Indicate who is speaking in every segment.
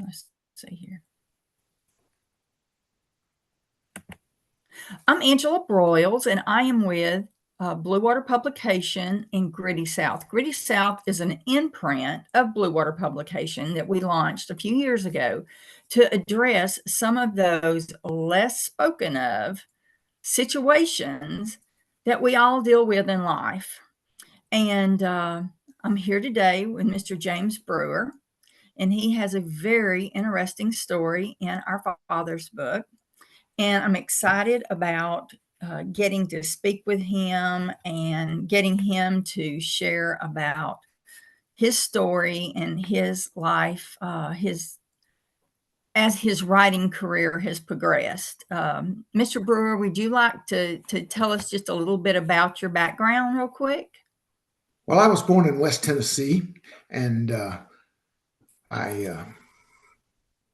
Speaker 1: Let's see here. I'm Angela Broyles, and I am with Blue Water Publication in Gritty South. Gritty South is an imprint of Blue Water Publication that we launched a few years ago to address some of those less spoken of situations that we all deal with in life. And I'm here today with Mr. James Brewer, and he has a very interesting story in our father's book. And I'm excited about getting to speak with him and getting him to share about his story and his life, as his writing career has progressed. Mr. Brewer, would you like to tell us just a little bit about your background real quick?
Speaker 2: Well, I was born in West Tennessee, and I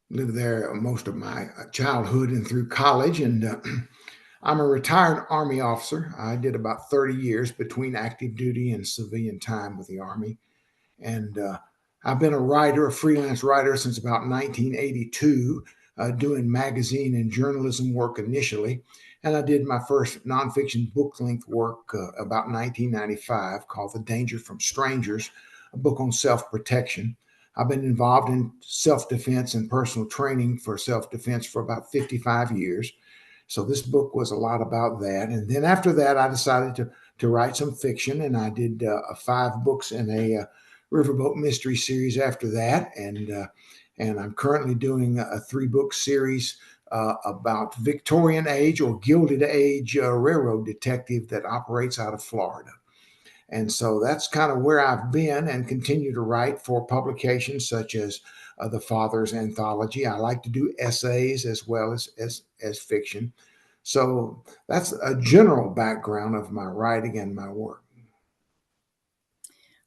Speaker 2: lived there most of my childhood and through college. And I'm a retired Army officer. I did about 30 years between active duty and civilian time with the Army. And I've been a writer, a freelance writer, since about 1982, doing magazine and journalism work initially. And I did my first nonfiction book length work about 1995 called The Danger from Strangers, a book on self protection. I've been involved in self defense and personal training for self defense for about 55 years. So this book was a lot about that. And then after that, I decided to write some fiction, and I did 5 books in a Riverboat mystery series after that, and I'm currently doing a 3-book series about Victorian age or Gilded Age railroad detective that operates out of Florida. And so that's kind of where I've been and continue to write for publications such as the Father's Anthology. I like to do essays as well as fiction. So that's a general background of my writing and my work.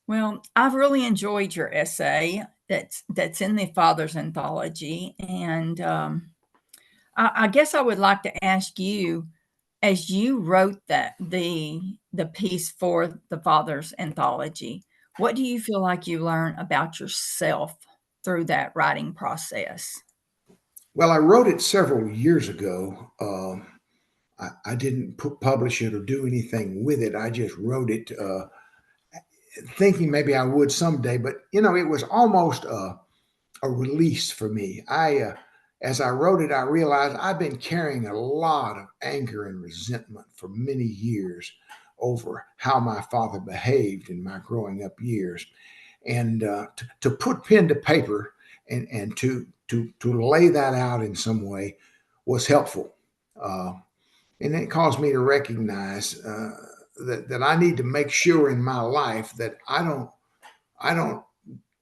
Speaker 1: Well, I've really enjoyed your essay that's in the Father's Anthology, and I guess I would like to ask you, as you wrote the piece for the Father's Anthology, what do you feel like you learned about yourself through that writing process?
Speaker 2: Well, I wrote it several years ago. I didn't publish it or do anything with it. I just wrote it, thinking maybe I would someday. But it was almost a release for me. As I wrote it, I realized I've been carrying a lot of anger and resentment for many years over how my father behaved in my growing up years, and to put pen to paper and to lay that out in some way was helpful. Uh, and it caused me to recognize that I need to make sure in my life that I don't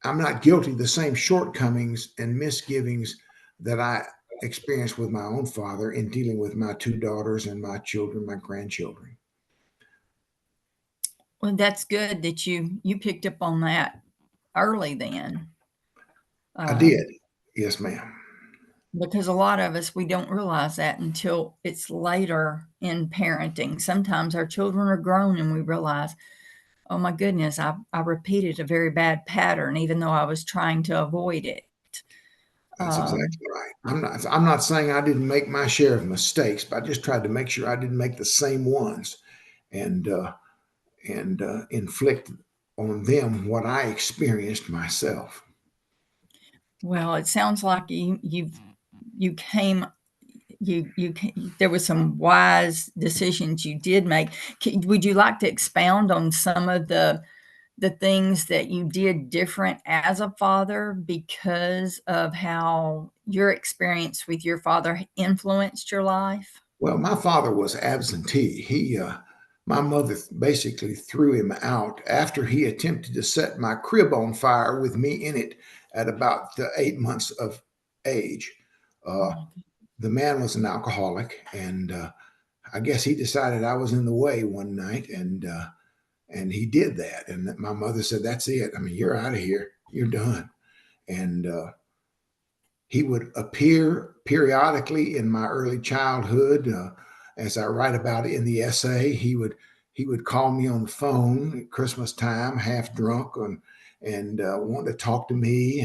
Speaker 2: I'm not guilty of the same shortcomings and misgivings that I experienced with my own father in dealing with my 2 daughters and my children, my grandchildren.
Speaker 1: Well, that's good that you picked up on that early then,
Speaker 2: I
Speaker 1: uh,
Speaker 2: did. Yes, ma'am.
Speaker 1: because a lot of us, we don't realize that until it's later in parenting. Sometimes our children are grown and we realize, oh my goodness, I repeated a very bad pattern, even though I was trying to avoid it.
Speaker 2: That's
Speaker 1: Um,
Speaker 2: exactly right. I'm not saying I didn't make my share of mistakes, but I just tried to make sure I didn't make the same ones and inflict on them what I experienced myself.
Speaker 1: well, it sounds like you came there was some wise decisions you did make. Would you like to expound on some of the things that you did different as a father because of how your experience with your father influenced your life?
Speaker 2: Well, my father was absentee. My mother basically threw him out after he attempted to set my crib on fire with me in it at about 8 months of age.
Speaker 1: Oh
Speaker 2: Uh,
Speaker 1: my
Speaker 2: the man was an alcoholic, and I guess he decided I was in the way one night, and he did that. And my mother said, "That's it. I mean, you're out of here. You're done." And he would appear periodically in my early childhood, as I write about it in the essay. He would call me on the phone at Christmas time, half drunk, and want to talk to me,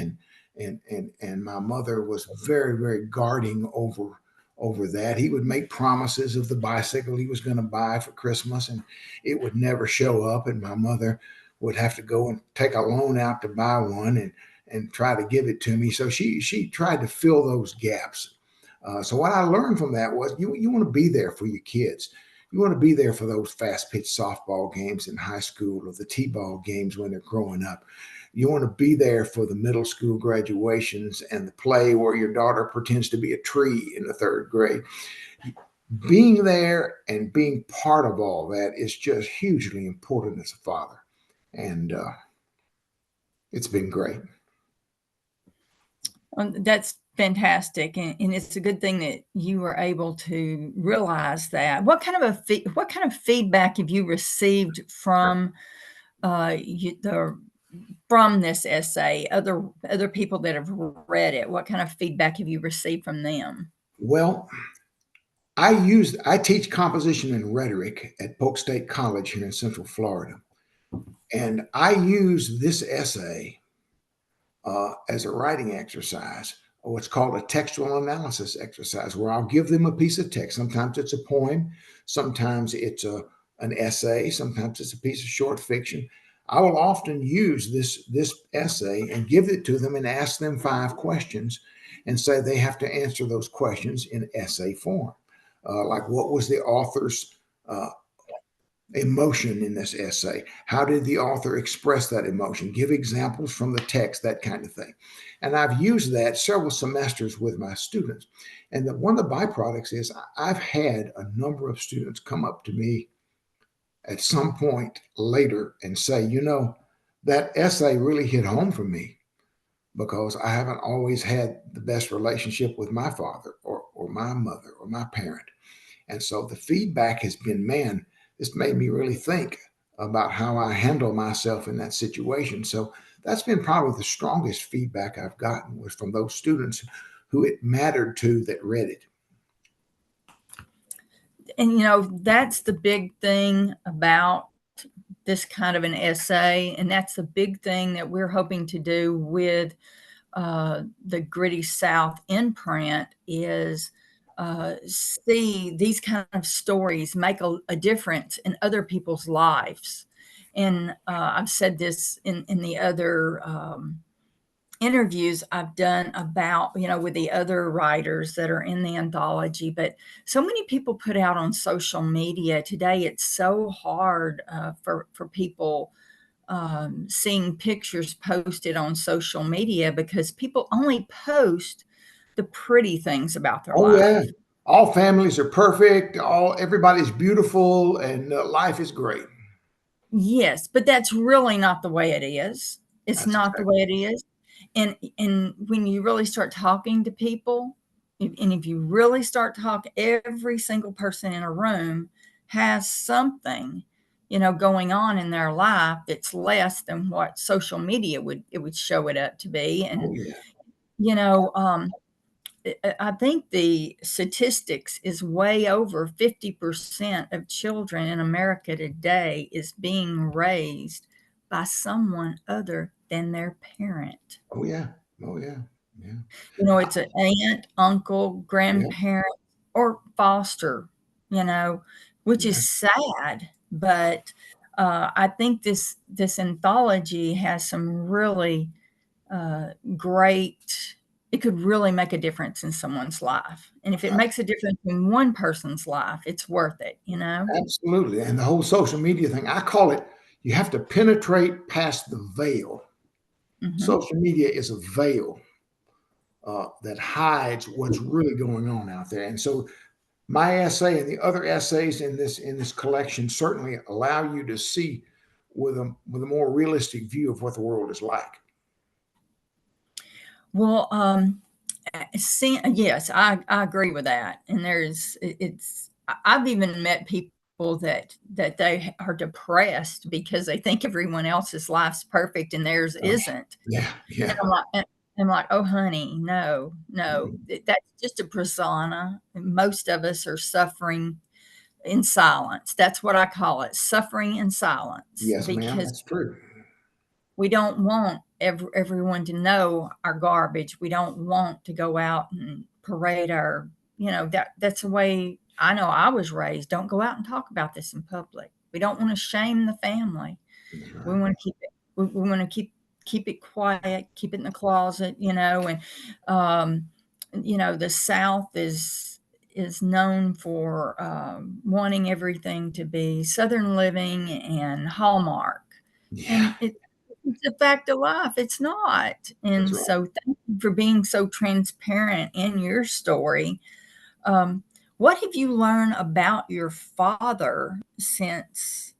Speaker 2: and my mother was very, very guarding over that. He would make promises of the bicycle he was going to buy for Christmas, and it would never show up. And my mother would have to go and take a loan out to buy one and try to give it to me. So she tried to fill those gaps. So what I learned from that was you want to be there for your kids. You want to be there for those fast pitch softball games in high school or the t-ball games when they're growing up. You want to be there for the middle school graduations and the play where your daughter pretends to be a tree in the third grade. Being there and being part of all that is just hugely important as a father. And it's been great.
Speaker 1: That's fantastic, and it's a good thing that you were able to realize that. What kind of feedback have you received from from this essay? Other people that have read it, what kind of feedback have you received from them?
Speaker 2: Well, I teach composition and rhetoric at Polk State College here in Central Florida, and I use this essay as a writing exercise, or what's called a textual analysis exercise, where I'll give them a piece of text. Sometimes it's a poem, sometimes it's an essay, sometimes it's a piece of short fiction. I will often use this essay and give it to them and ask them 5 questions and say they have to answer those questions in essay form. Like, what was the author's emotion in this essay? How did the author express that emotion? Give examples from the text, that kind of thing. And I've used that several semesters with my students. And one of the byproducts is I've had a number of students come up to me at some point later and say, that essay really hit home for me because I haven't always had the best relationship with my father or my mother or my parent. And so the feedback has been, man, this made me really think about how I handle myself in that situation. So that's been probably the strongest feedback I've gotten was from those students who it mattered to that read it.
Speaker 1: And that's the big thing about this kind of an essay, and that's the big thing that we're hoping to do with the Gritty South imprint is see these kind of stories make a difference in other people's lives. And I've said this in the other interviews I've done about, with the other writers that are in the anthology, but so many people put out on social media today. It's so hard for people seeing pictures posted on social media because people only post the pretty things about their
Speaker 2: Oh yeah,
Speaker 1: life.
Speaker 2: all families are perfect. Everybody's beautiful, and life is great.
Speaker 1: Yes, but that's really not the way it is. It's
Speaker 2: That's
Speaker 1: not the
Speaker 2: exactly.
Speaker 1: way it is. And when you really start talking to people, and if you really start talking, every single person in a room has something, going on in their life that's less than what social media would show it up to be.
Speaker 2: Oh
Speaker 1: And
Speaker 2: yeah.
Speaker 1: you know, um, I think the statistics is way over 50% of children in America today is being raised by someone other than their parent.
Speaker 2: Oh yeah. Oh yeah. Yeah.
Speaker 1: It's an aunt, uncle,
Speaker 2: Yeah.
Speaker 1: grandparent, or foster, you know, which
Speaker 2: Yeah.
Speaker 1: is sad. But I think this anthology has some really great. It could really make a difference in someone's life, and if it
Speaker 2: Uh,
Speaker 1: makes a difference in one person's life, it's worth it.
Speaker 2: Absolutely. And the whole social media thing, I call it, you have to penetrate past the veil.
Speaker 1: Hmm.
Speaker 2: Social media is a veil that hides what's really going on out there. And so my essay and the other essays in this collection certainly allow you to see with a more realistic view of what the world is like.
Speaker 1: Well, yes, I agree with that. And I've even met people that they are depressed because they think everyone else's life's perfect and theirs
Speaker 2: Uh,
Speaker 1: isn't.
Speaker 2: yeah,
Speaker 1: And
Speaker 2: yeah.
Speaker 1: I'm like, oh, honey, no, no,
Speaker 2: Mhm.
Speaker 1: that's just a persona. And most of us are suffering in silence. That's what I call it, suffering in silence,
Speaker 2: Yes, ma'am,
Speaker 1: because
Speaker 2: that's true.
Speaker 1: we don't want everyone to know our garbage. We don't want to go out and parade our, that's the way I know I was raised. Don't go out and talk about this in public. We don't want to shame the family.
Speaker 2: That's
Speaker 1: We
Speaker 2: right.
Speaker 1: want to keep it. We want to keep it quiet, keep it in the closet, and um, the South is known for wanting everything to be Southern living and Hallmark,
Speaker 2: Yeah,
Speaker 1: and it's a fact of life. It's not.
Speaker 2: that's
Speaker 1: And
Speaker 2: right.
Speaker 1: so, thank you for being so transparent in your story. Um, what have you learned about your father since?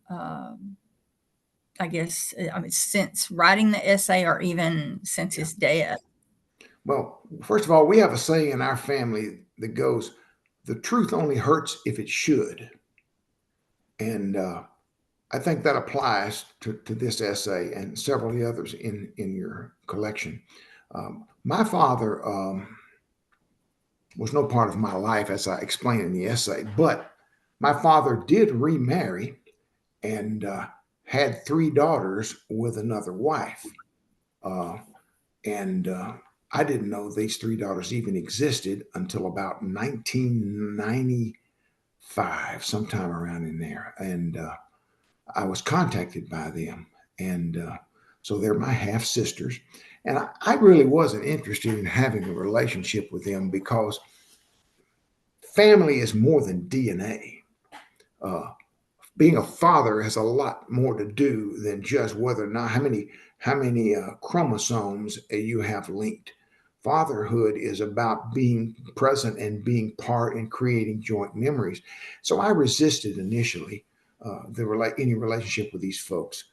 Speaker 1: I guess, I mean, since writing the essay or even since
Speaker 2: Yeah.
Speaker 1: his death.
Speaker 2: Well, first of all, we have a saying in our family that goes, "The truth only hurts if it should," and I think that applies to this essay and several of the others in your collection. My father was no part of my life, as I explained in the essay, but my father did remarry and had three daughters with another wife. Uh, and I didn't know these three daughters even existed until about 1995, sometime around in there. And I was contacted by them. And so they're my half sisters. And I really wasn't interested in having a relationship with them because family is more than DNA. Uh, Being a father has a lot more to do than just whether or not how many chromosomes you have linked. Fatherhood is about being present and being part and creating joint memories. So I resisted initially any relationship with these folks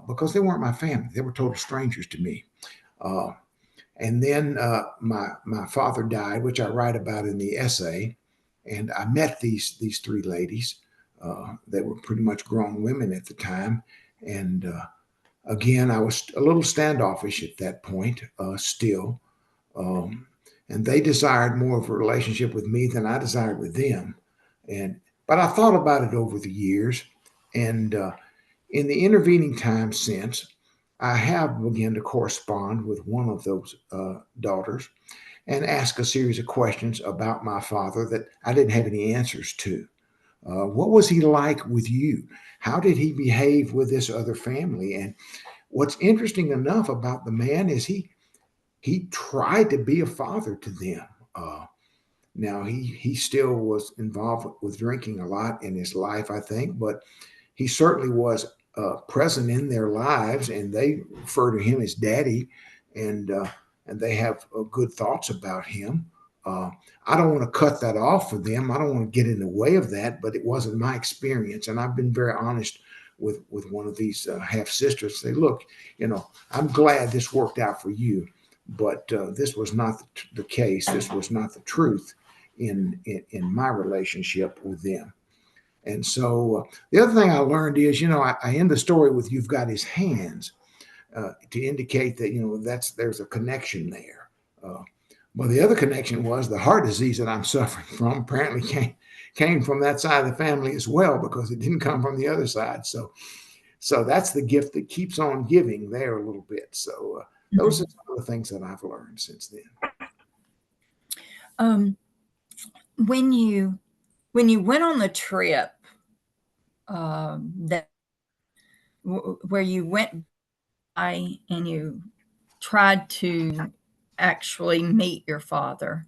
Speaker 2: because they weren't my family. They were total strangers to me. Uh, and then my father died, which I write about in the essay. And I met these three ladies. They were pretty much grown women at the time. And again, I was a little standoffish at that point, still. Um, and they desired more of a relationship with me than I desired with them. And but I thought about it over the years, and in the intervening time since, I have begun to correspond with one of those daughters and ask a series of questions about my father that I didn't have any answers to. What was he like with you? How did he behave with this other family? And what's interesting enough about the man is he tried to be a father to them. Now he still was involved with drinking a lot in his life, I think, but he certainly was present in their lives, and they refer to him as Daddy, and uh, and they have good thoughts about him. Uh, I don't want to cut that off for them. I don't want to get in the way of that, but it wasn't my experience, and I've been very honest with one of these half sisters. Say, look, I'm glad this worked out for you, but this was not the case. This was not the truth in my relationship with them. And so the other thing I learned is, I end the story with "You've got his hands" to indicate that there's a connection there. Uh, well, the other connection was the heart disease that I'm suffering from. Apparently, came from that side of the family as well because it didn't come from the other side. So that's the gift that keeps on giving there a little bit. So those are
Speaker 1: Mhm.
Speaker 2: some of the things that I've learned since then.
Speaker 1: Um, when you went on the trip, that where you went by and you tried to actually meet your father,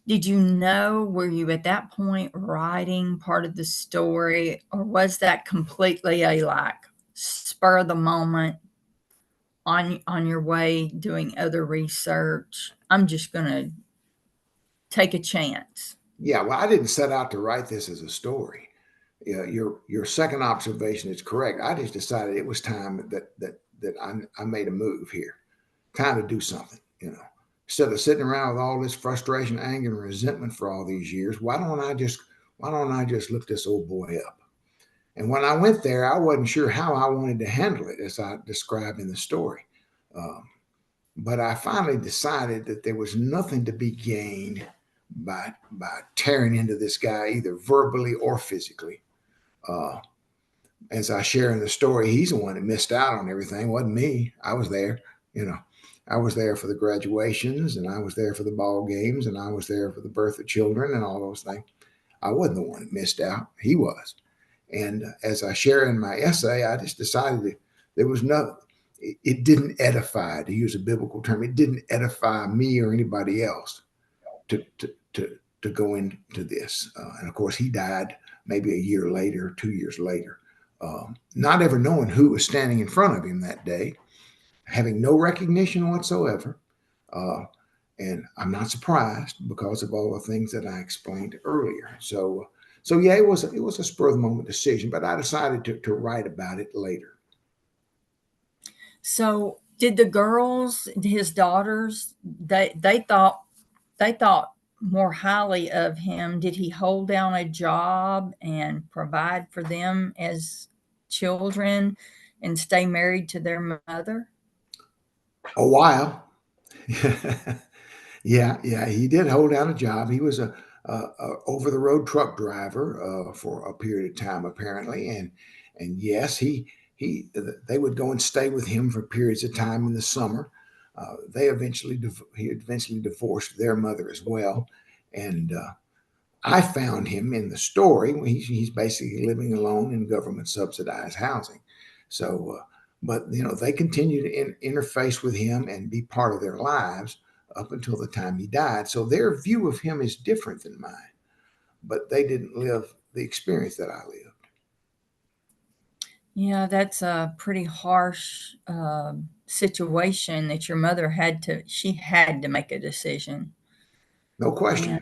Speaker 1: did you know, were you at that point writing part of the story, or was that completely a like spur of the moment on your way doing other research? I'm just gonna take a chance.
Speaker 2: Yeah, well, I didn't set out to write this as a story. Yeah, your second observation is correct. I just decided it was time that I made a move here. Time to do something. Instead of sitting around with all this frustration, anger, and resentment for all these years, why don't I just lift this old boy up? And when I went there, I wasn't sure how I wanted to handle it, as I describe in the story. Um, but I finally decided that there was nothing to be gained by tearing into this guy either verbally or physically. Uh, as I share in the story, he's the one that missed out on everything. It wasn't me. I was there. You know, I was there for the graduations, and I was there for the ball games, and I was there for the birth of children and all those things. I wasn't the one that missed out. He was. And as I share in my essay, I just decided that there was no, it didn't edify, to use a biblical term, it didn't edify me or anybody else to go into this. And of course, he died maybe a year later, 2 years later, not ever knowing who was standing in front of him that day, having no recognition whatsoever. Uh, and I'm not surprised because of all the things that I explained earlier. So yeah, it was a spur of the moment decision, but I decided to write about it later.
Speaker 1: So did the girls, his daughters, they thought more highly of him? Did he hold down a job and provide for them as children and stay married to their mother?
Speaker 2: A while. Yeah, he did hold down a job. He was a over the road truck driver for a period of time, apparently, and yes, he they would go and stay with him for periods of time in the summer. He eventually divorced their mother as well, and I found him in the story. He's basically living alone in government subsidized housing. So, but they continue to interface with him and be part of their lives up until the time he died. So their view of him is different than mine, but they didn't live the experience that I lived.
Speaker 1: Yeah, that's a pretty harsh situation that your mother she had to make a decision.
Speaker 2: No
Speaker 1: And
Speaker 2: question.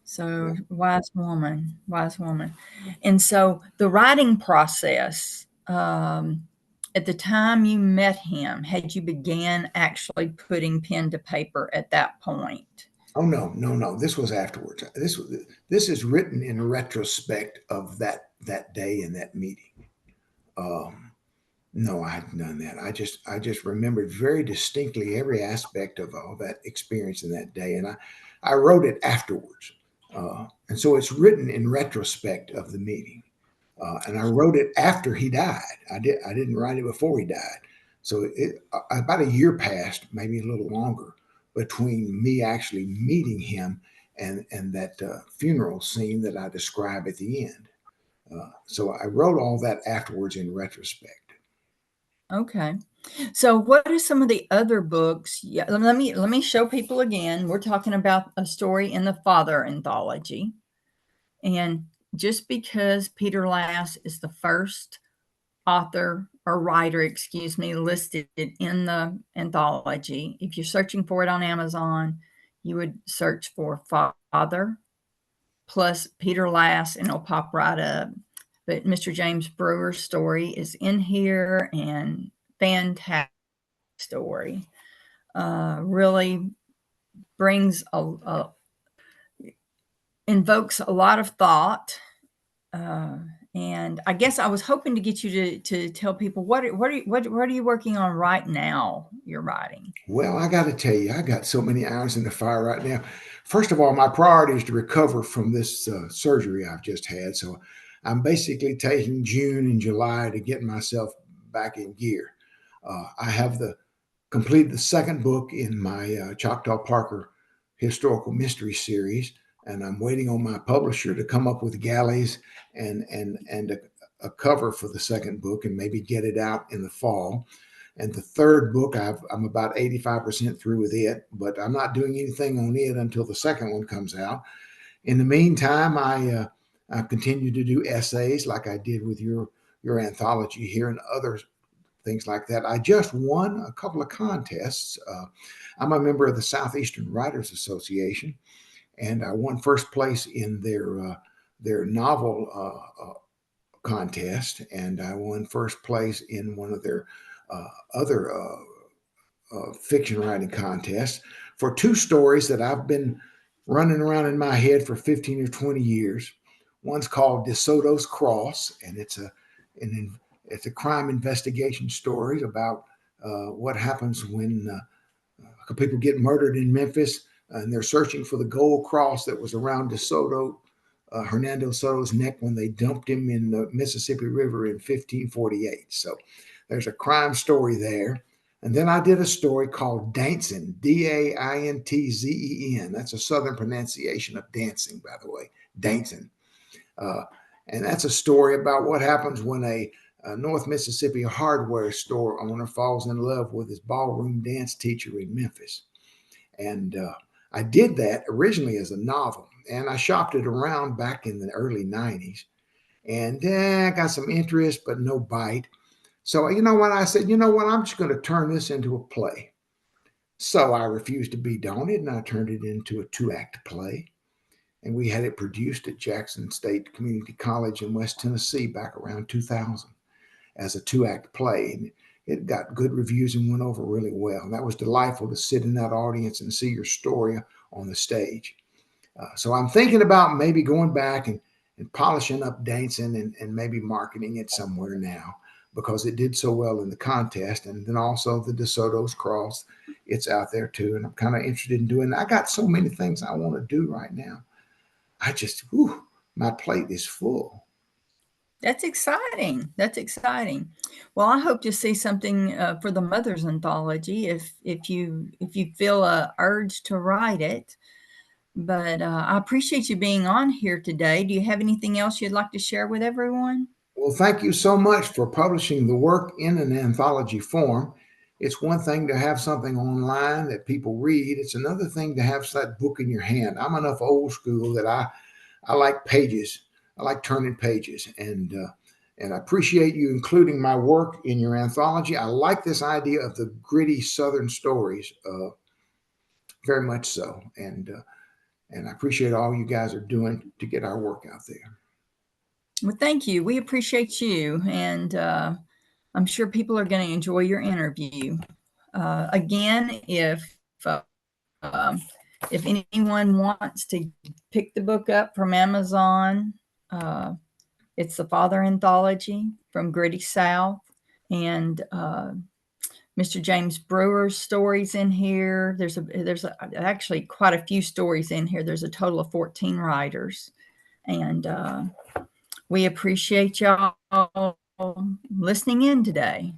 Speaker 1: so, wise woman, wise woman. And so, the writing process, at the time you met him, had you began actually putting pen to paper at that point?
Speaker 2: Oh no, no, no. This was afterwards. This is written in retrospect of that day and that meeting. Um, No, I hadn't done that. I just remembered very distinctly every aspect of all that experience in that day, and I wrote it afterwards, and so it's written in retrospect of the meeting, and I wrote it after he died. I didn't write it before he died, so about a year passed, maybe a little longer, between me actually meeting him and that funeral scene that I describe at the end. So I wrote all that afterwards in retrospect.
Speaker 1: Okay. So, what are some of the other books? Yeah, let me show people again. We're talking about a story in the Father anthology, and just because Peter Lass is the first author or writer, excuse me, listed in the anthology. If you're searching for it on Amazon, you would search for Father plus Peter Lass and it'll pop right up. But Mr. James Brewer's story is in here and fantastic story. Really brings invokes a lot of thought. Uh, and I guess I was hoping to get you to tell people what are you working on right now? You're writing.
Speaker 2: Well, I got to tell you, I got so many irons in the fire right now. First of all, my priority is to recover from this surgery I've just had. So I'm basically taking June and July to get myself back in gear. I have completed the second book in my Choctaw Parker historical mystery series, and I'm waiting on my publisher to come up with galleys and a cover for the second book, and maybe get it out in the fall. And the third book, I'm about 85% through with it, but I'm not doing anything on it until the second one comes out. In the meantime, I continue to do essays like I did with your anthology here and other things like that. I just won a couple of contests. I'm a member of the Southeastern Writers Association, and I won first place in their novel contest, and I won first place in one of their other fiction writing contests for two stories that I've been running around in my head for 15 or 20 years. One's called DeSoto's Cross, and it's a crime investigation story about what happens when people get murdered in Memphis, and they're searching for the gold cross that was around DeSoto, Hernando Soto's neck when they dumped him in the Mississippi River in 1548. So there's a crime story there. And then I did a story called Dancing, Daintzen. That's a Southern pronunciation of dancing, by the way, Dancing. Uh, and that's a story about what happens when a North Mississippi hardware store owner falls in love with his ballroom dance teacher in Memphis. And I did that originally as a novel, and I shopped it around back in the early 90s. And I got some interest, but no bite. So, you know what? I said, you know what? I'm just going to turn this into a play. So I refused to be daunted, and I turned it into a two-act play. And we had it produced at Jackson State Community College in West Tennessee back around 2000 as a two-act play. And it got good reviews and went over really well. That was delightful to sit in that audience and see your story on the stage. So I'm thinking about maybe going back and polishing up dancing and maybe marketing it somewhere now because it did so well in the contest. And then also the DeSoto's Cross, it's out there too. And I'm kind of interested in doing. I got so many things I want to do right now. I just, my plate is full.
Speaker 1: That's exciting. That's exciting. Well, I hope to see something for the Mother's Anthology if you feel a urge to write it. But I appreciate you being on here today. Do you have anything else you'd like to share with everyone?
Speaker 2: Well, thank you so much for publishing the work in an anthology form. It's one thing to have something online that people read. It's another thing to have that book in your hand. I'm enough old school that I like pages. I like turning pages, and I appreciate you including my work in your anthology. I like this idea of the gritty Southern stories, very much so, and I appreciate all you guys are doing to get our work out there.
Speaker 1: Well, thank you. We appreciate you, and I'm sure people are going to enjoy your interview. Again, um, if anyone wants to pick the book up from Amazon, it's the Father Anthology from Gritty South, and Mr. James Brewer's stories in here. There's actually quite a few stories in here. There's a total of 14 writers, and we appreciate y'all listening in today.